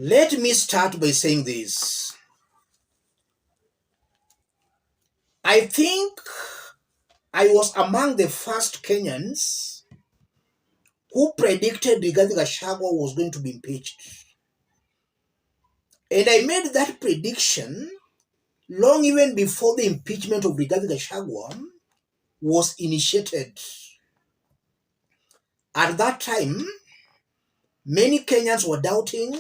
Let me start by saying this. I think I was among the first Kenyans who predicted Rigathi Gachagua was going to be impeached. And I made that prediction long even before the impeachment of Rigathi Gachagua was initiated. At that time, many Kenyans were doubting.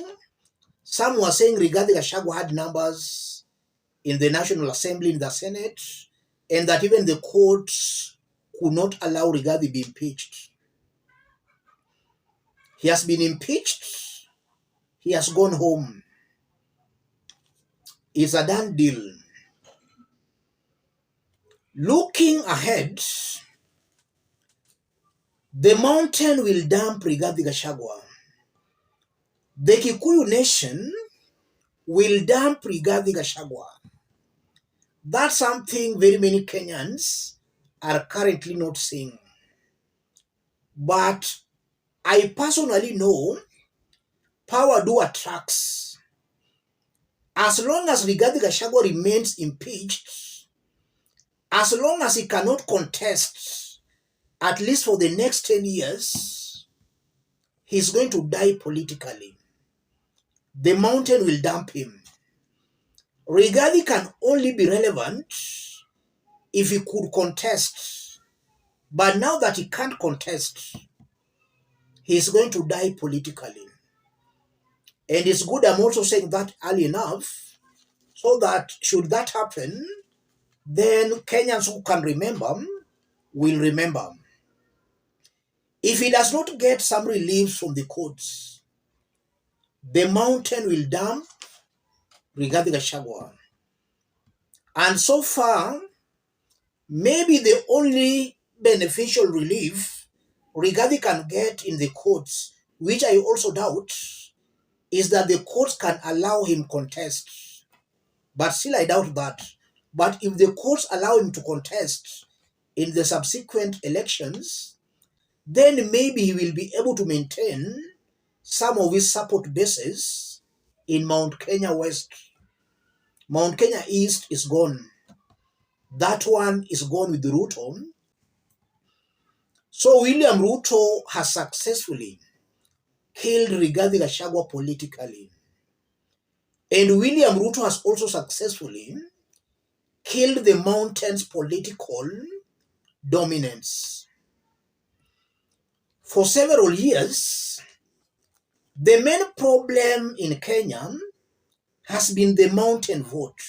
Some were saying Rigathi Gachagua had numbers in the National Assembly, in the Senate, and that even the courts could not allow Rigathi to be impeached. He has been impeached. He has gone home. It's a done deal. Looking ahead, the mountain will dump Rigathi Gachagua. The Kikuyu nation will dump Rigathi Gachagua. That's something very many Kenyans are currently not seeing. But I personally know power do attracts. As long as Rigathi Gachagua remains impeached, as long as he cannot contest, at least for the next 10 years, he's going to die politically. The mountain will dump him. Rigathi can only be relevant if he could contest. But now that he can't contest, he's going to die politically. And it's good I'm also saying that early enough, so that should that happen, then Kenyans who can remember will remember. If he does not get some relief from the courts, the mountain will dump Rigathi Gachagua. And so far, maybe the only beneficial relief Rigathi can get in the courts, which I also doubt, is that the courts can allow him contest. But still I doubt that. But if the courts allow him to contest in the subsequent elections, then maybe he will be able to maintain some of his support bases in Mount Kenya West. Mount Kenya East is gone. That one is gone with Ruto. So William Ruto has successfully killed Rigathi Gachagua politically. And William Ruto has also successfully killed the mountain's political dominance. For several years, the main problem in Kenya has been the mountain vote.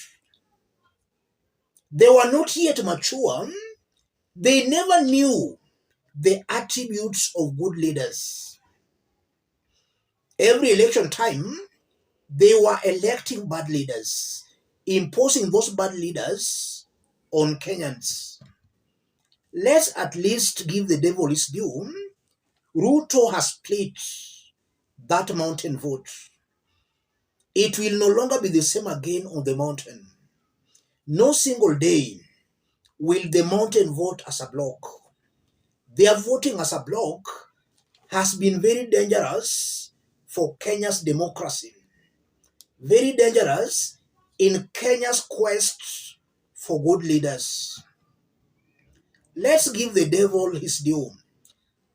They were not yet mature. They never knew the attributes of good leaders. Every election time, they were electing bad leaders, imposing those bad leaders on Kenyans. Let's at least give the devil his due. Ruto has split that mountain vote. It will no longer be the same again on the mountain. No single day will the mountain vote as a bloc. Their voting as a bloc has been very dangerous for Kenya's democracy. Very dangerous in Kenya's quest for good leaders. Let's give the devil his due.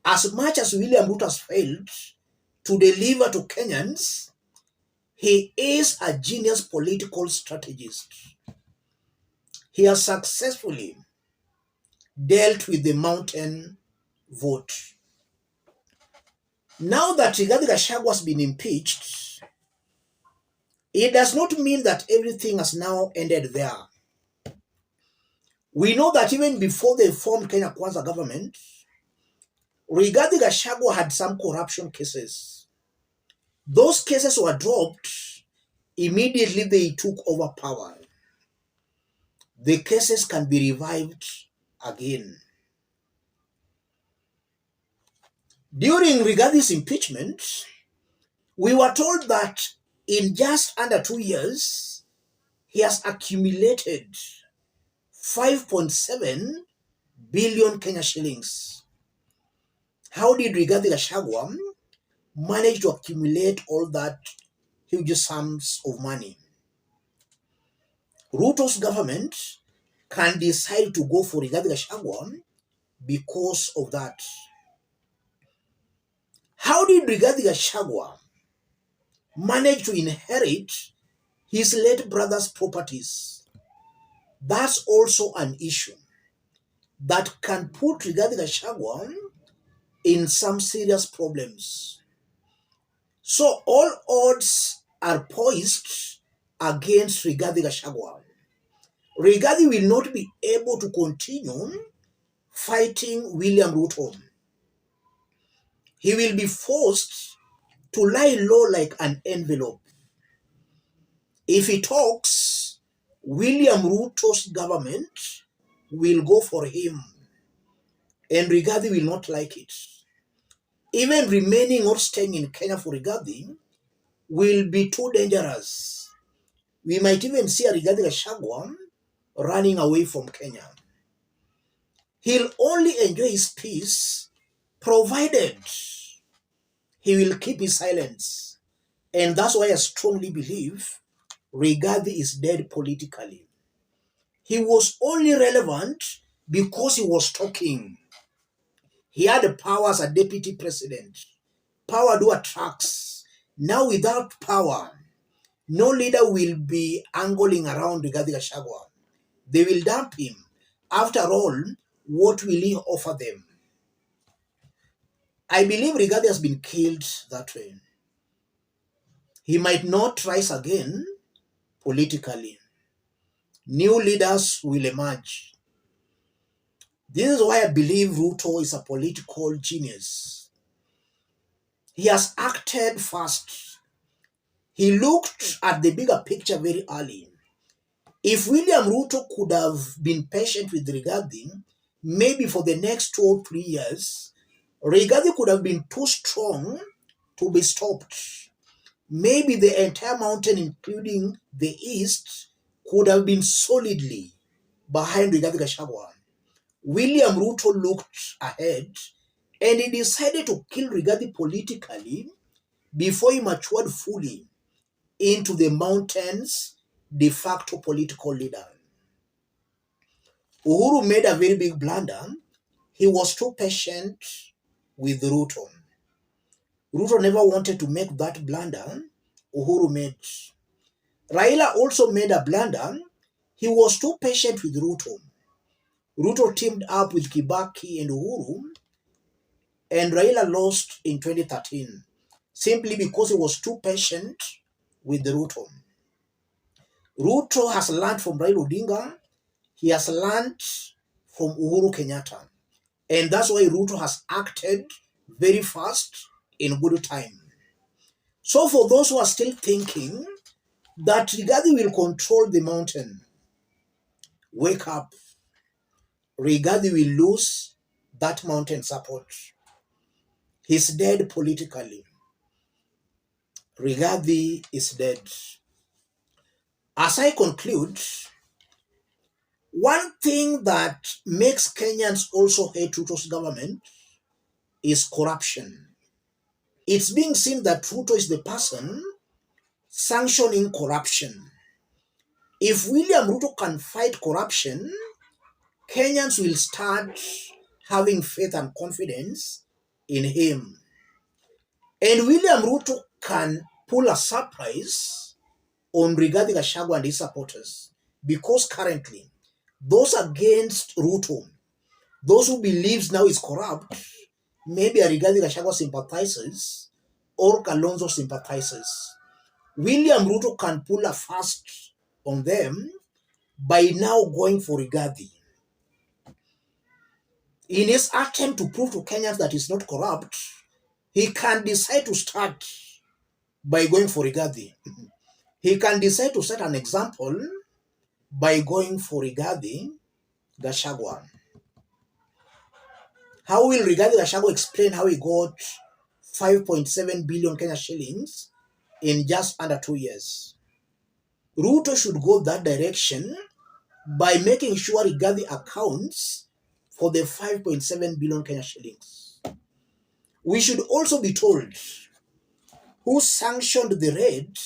As much as William Ruto has failed to deliver to Kenyans, he is a genius political strategist. He has successfully dealt with the mountain vote. Now that Rigathi Gachagua has been impeached, it does not mean that everything has now ended there. We know that even before they formed Kenya Kwanza government, Rigathi Gachagua had some corruption cases. Those cases were dropped immediately they took over power. The cases can be revived again. During Rigathi's impeachment, we were told that in just under 2 years, he has accumulated 5.7 billion Kenya shillings. How did Rigathi Gachagua manage to accumulate all that huge sums of money. Ruto's government can decide to go for Rigathi Gachagua because of that. How did Rigathi Gachagua manage to inherit his late brother's properties? That's also an issue that can put Rigathi Gachagua in some serious problems. So all odds are poised against Rigathi Gachagua. Rigathi will not be able to continue fighting William Ruto. He will be forced to lie low like an envelope. If he talks, William Ruto's government will go for him, and Rigathi will not like it. Even remaining or staying in Kenya for Rigathi will be too dangerous. We might even see a Rigathi Gachagua running away from Kenya. He'll only enjoy his peace provided he will keep his silence. And that's why I strongly believe Rigathi is dead politically. He was only relevant because he was talking. He had the power as a deputy president. Power do attracts. Now without power, no leader will be angling around Rigathi Gachagua. They will dump him. After all, what will he offer them? I believe Rigathi has been killed that way. He might not rise again politically. New leaders will emerge. This is why I believe Ruto is a political genius. He has acted fast. He looked at the bigger picture very early. If William Ruto could have been patient with Rigathi, maybe for the next 2 or 3 years, Rigathi could have been too strong to be stopped. Maybe the entire mountain, including the east, could have been solidly behind Rigathi Gachagua. William Ruto looked ahead and he decided to kill Rigathi politically before he matured fully into the mountain's de facto political leader. Uhuru made a very big blunder. He was too patient with Ruto. Ruto never wanted to make that blunder Uhuru made. Raila also made a blunder. He was too patient with Ruto. Ruto teamed up with Kibaki and Uhuru, and Raila lost in 2013 simply because he was too patient with Ruto. Ruto has learned from Raila Odinga. He has learned from Uhuru Kenyatta. And that's why Ruto has acted very fast in good time. So for those who are still thinking that Rigathi will control the mountain, wake up. Rigathi will lose that mountain support. He's dead politically. Rigathi is dead. As I conclude, one thing that makes Kenyans also hate Ruto's government is corruption. It's being seen that Ruto is the person sanctioning corruption. If William Ruto can fight corruption, Kenyans will start having faith and confidence in him. And William Ruto can pull a surprise on Rigathi Gachagua and his supporters, because currently, those against Ruto, those who believes now is corrupt, maybe are Rigathi Gachagua sympathizers or Kalonzo sympathizers. William Ruto can pull a fast on them by now going for Rigathi. In his attempt to prove to Kenyans that he's not corrupt, he can decide to start by going for Rigathi. He can decide to set an example by going for Rigathi Gachagua. How will Rigathi Gachagua explain how he got 5.7 billion Kenya shillings in just under 2 years? Ruto should go that direction by making sure Rigathi accounts for the 5.7 billion Kenya shillings. We should also be told who sanctioned the raid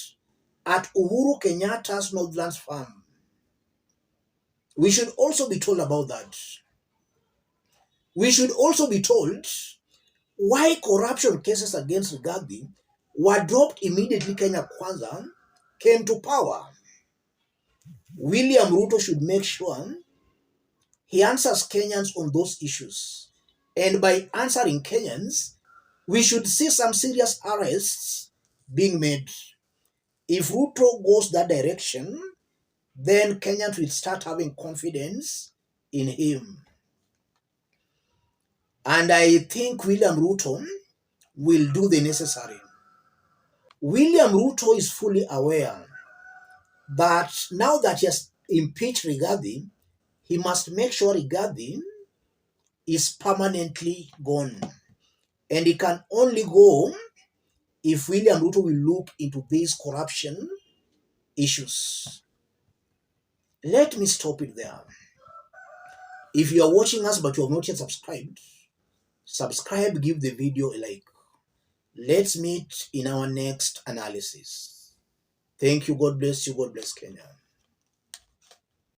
at Uhuru Kenyatta's Northlands farm. We should also be told about that. We should also be told why corruption cases against Rigathi were dropped immediately Kenya Kwanza came to power. William Ruto should make sure he answers Kenyans on those issues. And by answering Kenyans, we should see some serious arrests being made. If Ruto goes that direction, then Kenyans will start having confidence in him. And I think William Ruto will do the necessary. William Ruto is fully aware that now that he has impeached Rigathi, he must make sure Rigathi is permanently gone. And he can only go if William Ruto will look into these corruption issues. Let me stop it there. If you are watching us but you have not yet subscribed, subscribe, give the video a like. Let's meet in our next analysis. Thank you. God bless you. God bless Kenya.